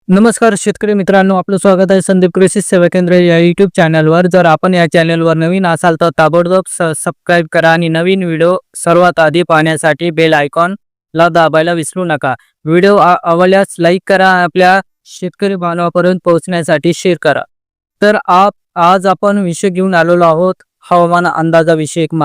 नमस्कार शेतकरी मित्रांनो, आपलं स्वागत आहे संदीप कृषी सेवा केंद्र या यूट्यूब चॅनलवर. जर आपण या चॅनलवर नवीन असाल तर ताबडतोब सबस्क्राईब करा आणि नवीन व्हिडिओ सर्वात आधी पाहण्यासाठी बेल आयकॉनला दाबायला विसरू नका. व्हिडिओ आवडल्यास लाईक करा, आपल्या शेतकरी बांधवापर्यंत पोहोचण्यासाठी शेअर करा. तर आज आपण विषय घेऊन आलेलो आहोत हवामान अंदाजाविषयक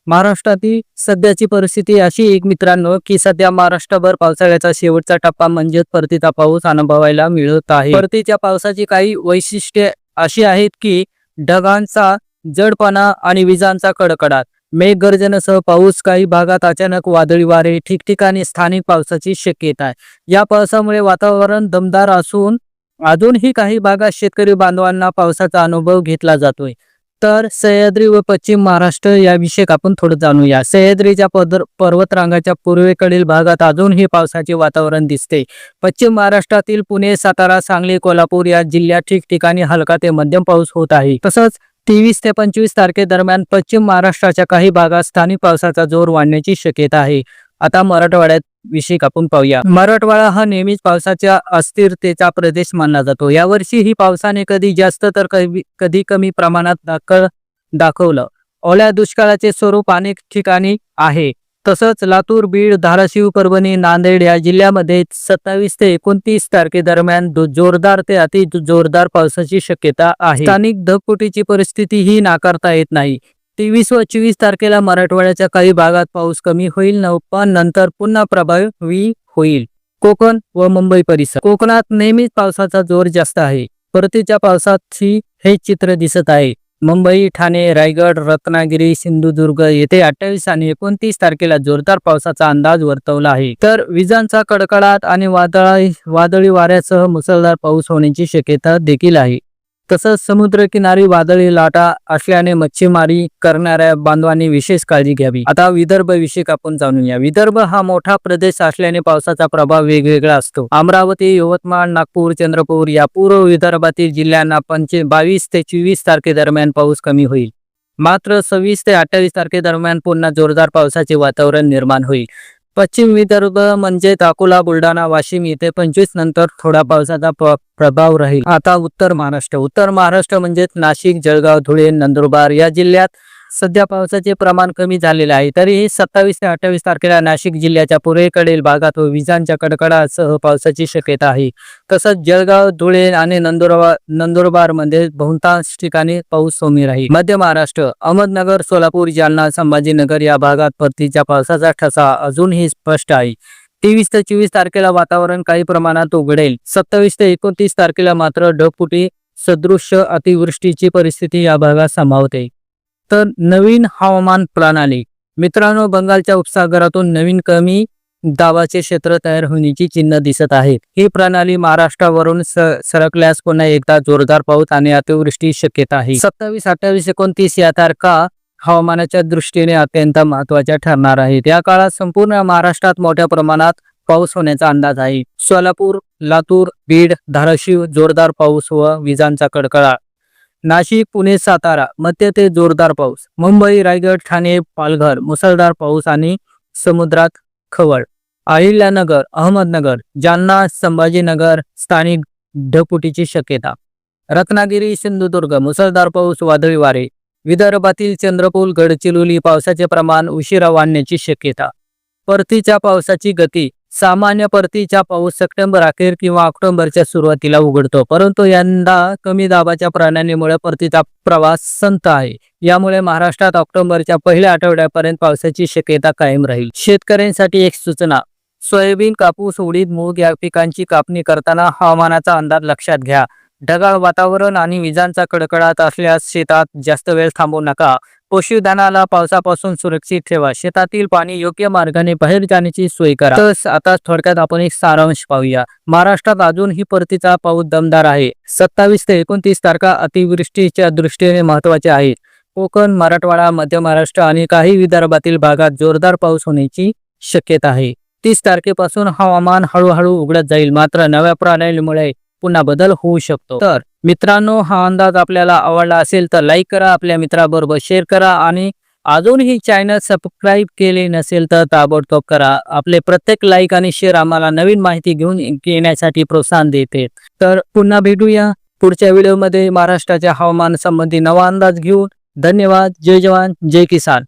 महाराष्ट्रातील सध्याची परिस्थिती अशी एक मित्रांनो की सध्या महाराष्ट्रभर पावसाळ्याचा शेवटचा टप्पा म्हणजे परतीचा पाऊस अनुभवायला मिळत आहे. परतीच्या पावसाची काही वैशिष्ट्ये अशी आहेत की ढगांचा जडपणा आणि विजांचा कडकडाट, मेघगर्जनेसह पाऊस, काही भागात अचानक वादळी वारे, ठिकठिकाणी स्थानिक पावसाची शक्यता आहे. या पावसामुळे वातावरण दमदार असून अजूनही काही भागात शेतकरी बांधवांना पावसाचा अनुभव घेतला जातोय. तर सह्याद्री व पश्चिम महाराष्ट्र याविषयी आपण थोडं जाणूया. सह्याद्रीच्या पर्वतरांगाच्या पूर्वेकडील भागात अजूनही पावसाचे वातावरण दिसते. पश्चिम महाराष्ट्रातील पुणे, सातारा, सांगली, कोल्हापूर या जिल्ह्यात ठिकठिकाणी हलका ते मध्यम पाऊस होत आहे. तसंच 23 ते 25 तारखेदरम्यान पश्चिम महाराष्ट्राच्या काही भागात स्थानिक पावसाचा जोर वाढण्याची शक्यता आहे. आता मराठवाड्यात विषयी आपण पाहूया. मराठवाडा हा नेहमीच पावसाच्या अस्थिरतेचा प्रदेश मानला जातो. यावर्षी ही पावसाने कधी जास्त तर कधी कमी प्रमाणात दाखवलं. ओल्या दुष्काळाचे स्वरूप अनेक ठिकाणी आहे. तसंच लातूर, बीड, धाराशिव, परभणी, नांदेड या जिल्ह्यामध्ये 27 ते 29 तारखेदरम्यान जोरदार ते अति जोरदार पावसाची शक्यता आहे. स्थानिक ढगफुटीची परिस्थिती ही नाकारता येत नाही. 23 व 24 तारखेला मराठवाड्याच्या काही भागात पाऊस कमी होईल, पण नंतर पुन्हा प्रभावी होईल. कोकण व मुंबई परिसर. कोकणात नेहमीच पावसाचा जोर जास्त आहे. परतीच्या पावसाची हे चित्र दिसत आहे. मुंबई, ठाणे, रायगड, रत्नागिरी, सिंधुदुर्ग येथे 28 आणि 29 तारखेला जोरदार पावसाचा अंदाज वर्तवला आहे. तर विजांचा कडकडाट आणि वादळी वाऱ्यासह मुसळधार पाऊस होण्याची शक्यता देखील आहे. तसंच समुद्रकिनारी वादळी लाटा असल्याने मच्छीमारी करणाऱ्या बांधवांनी विशेष काळजी घ्यावी. आता विदर्भ विषयी आपण जाणूया. विदर्भ हा मोठा प्रदेश असल्याने पावसाचा प्रभाव वेगवेगळा असतो. अमरावती, यवतमाळ, नागपूर, चंद्रपूर या पूर्व विदर्भातील जिल्ह्यांना 22 ते 24 तारखेदरम्यान पाऊस कमी होईल. मात्र 26 ते 28 तारखेदरम्यान पुन्हा जोरदार पावसाचे वातावरण निर्माण होईल. पश्चिम विदर्भ म्हणजे अकोला, बुलढाणा, वाशिम येथे 25 नंतर थोडा पावसाचा प्रभाव राहील. आता उत्तर महाराष्ट्र म्हणजे नाशिक, जळगाव, धुळे, नंदुरबार या जिल्ह्यात सध्या पावसाचे प्रमाण कमी झालेले आहे. तरीही 27 ते 28 तारखेला नाशिक जिल्ह्याच्या पूर्वेकडील भागात व विजांच्या कडकडाटासह पावसाची शक्यता आहे. तसंच जळगाव, धुळे आणि नंदुरबार मध्ये बहुतांश ठिकाणी पाऊस कमी राहील. मध्य महाराष्ट्र, अहमदनगर, सोलापूर, जालना, संभाजीनगर या भागात परतीच्या पावसाचा ठसा अजूनही स्पष्ट आहे. 23 ते 24 तारखेला वातावरण काही प्रमाणात उघडेल. 27 ते 29 तारखेला मात्र ढगफुटी सदृश्य अतिवृष्टीची परिस्थिती या भागात संभावते. तर नवीन हवामान प्रणाली. मित्रांनो, बंगालच्या उपसागरातून नवीन कमी दाबाचे क्षेत्र तयार होण्याची चिन्ह दिसत आहेत. ही प्रणाली महाराष्ट्रावरून सरकल्यास पुन्हा एकदा जोरदार पाऊस आणि अतिवृष्टी शक्यता आहे. 27, 28, 29 या तारखा हवामानाच्या दृष्टीने अत्यंत महत्वाच्या ठरणार आहेत. या काळात संपूर्ण महाराष्ट्रात मोठ्या प्रमाणात पाऊस होण्याचा अंदाज आहे. सोलापूर, लातूर, बीड, धाराशिव जोरदार पाऊस व विजांचा कडकडाट. नाशिक, पुणे, सातारा मध्य ते जोरदार पाऊस. मुंबई, रायगड, ठाणे, पालघर मुसळधार पाऊस आणि समुद्रात खवळ. अहिल्यानगर, अहमदनगर, जालना, संभाजीनगर स्थानिक ढगफुटीची शक्यता. रत्नागिरी, सिंधुदुर्ग मुसळधार पाऊस, वादळी वारे. विदर्भातील चंद्रपूर, गडचिरोली पावसाचे प्रमाण उशिरा वाढण्याची शक्यता. परतीच्या पावसाची गती. सामान्य परतीचा पाऊस सप्टेंबर अखेर किंवा ऑक्टोबरच्या सुरुवातीला उघडतो, परंतु यंदा कमी दाबाच्या प्रणालीमुळे परतीचा प्रवास संथ आहे. यामुळे महाराष्ट्रात ऑक्टोबरच्या पहिल्या आठवड्यापर्यंत पावसाची शक्यता कायम राहील. शेतकऱ्यांसाठी एक सूचना. सोयाबीन, कापूस, उडीद, मूग या पिकांची कापणी करताना हवामानाचा अंदाज लक्षात घ्या. ढगाळ वातावरण आणि विजांचा कडकडाट असल्यास शेतात जास्त वेळ थांबवू नका. पशुधनाला पावसापासून सुरक्षित ठेवा. शेतातील पाणी योग्य मार्गाने बाहेर जाण्याची सोय करा. तर आता थोडक्यात आपण एक सारांश पाहूया. महाराष्ट्रात अजूनही परतीचा पाऊस दमदार आहे. 27 ते 29 तारखा अतिवृष्टीच्या दृष्टीने महत्वाच्या आहेत. कोकण, मराठवाडा, मध्य महाराष्ट्र आणि काही विदर्भातील भागात जोरदार पाऊस होण्याची शक्यता आहे. 30 तारखेपासून हवामान हळूहळू उघडत जाईल, मात्र नव्या प्रणालीमुळे पुन्हा बदल होऊ शकतो. तर मित्रांनो, हा अंदाज आपल्याला आवडला असेल तर लाईक करा, आपल्या मित्राबरोबर शेअर करा आणि अजूनही चॅनल सबस्क्राईब केले नसेल तर ताबडतोब करा. आपले प्रत्येक लाईक आणि शेअर आम्हाला नवीन माहिती घेऊन येण्यासाठी प्रोत्साहन देते. तर पुन्हा भेटूया पुढच्या व्हिडिओमध्ये महाराष्ट्राच्या हवामान संबंधी नवा अंदाज घेऊन. धन्यवाद. जय जवान जय किसान.